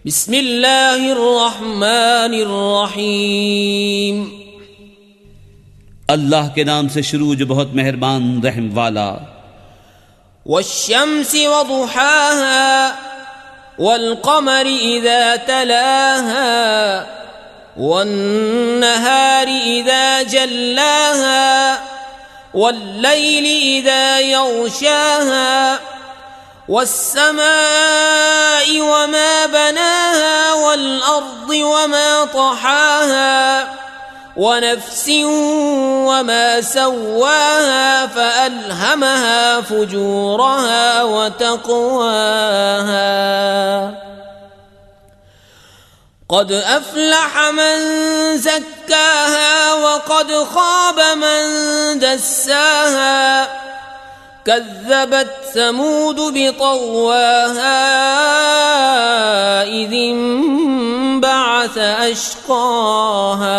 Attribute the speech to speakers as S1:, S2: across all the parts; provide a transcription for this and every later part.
S1: بسم اللہ الرحمن الرحیم
S2: اللہ کے نام سے شروع جو بہت مہربان رحم والا۔
S1: والشمس وضحاها والقمر اذا تلاها والنهار اذا جلاها والليل اذا يغشاها والسماء وما بناها والأرض وما طحاها ونفس وما سواها فألهمها فجورها وتقواها قد أفلح من زكاها وقد خاب من دساها كذبت ثمود بطغواها إذ انبعث أشقاها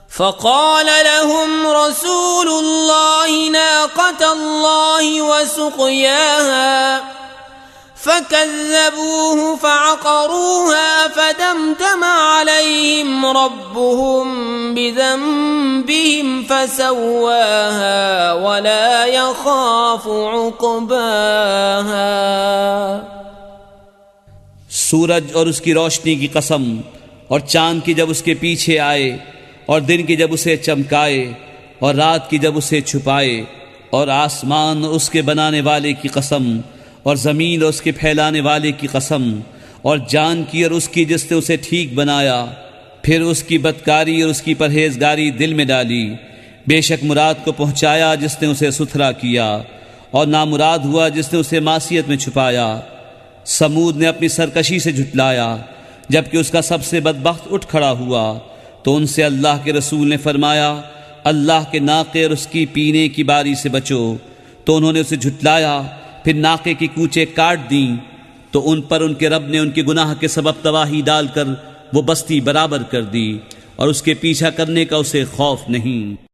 S1: فقال لهم رسول الله ناقة الله وسقياها فكذبوه فعقروها فدمدم عليهم ربهم بذنبهم فسواها ولا يخاف عقباها۔
S2: سورج اور اس کی روشنی کی قسم، اور چاند کی جب اس کے پیچھے آئے، اور دن کی جب اسے چمکائے، اور رات کی جب اسے چھپائے، اور آسمان اس کے بنانے والے کی قسم، اور زمین اور اس کے پھیلانے والے کی قسم، اور جان کی اور اس کی جس نے اسے ٹھیک بنایا، پھر اس کی بدکاری اور اس کی پرہیزگاری دل میں ڈالی۔ بے شک مراد کو پہنچایا جس نے اسے ستھرا کیا، اور نامراد ہوا جس نے اسے معصیت میں چھپایا۔ سمود نے اپنی سرکشی سے جھٹلایا، جبکہ اس کا سب سے بدبخت اٹھ کھڑا ہوا، تو ان سے اللہ کے رسول نے فرمایا اللہ کے ناقے اور اس کی پینے کی باری سے بچو، تو انہوں نے اسے جھٹلایا، پھر ناقے کی کوچیں کاٹ دیں، تو ان پر ان کے رب نے ان کے گناہ کے سبب تباہی ڈال کر وہ بستی برابر کر دی، اور اس کے پیچھا کرنے کا اسے خوف نہیں۔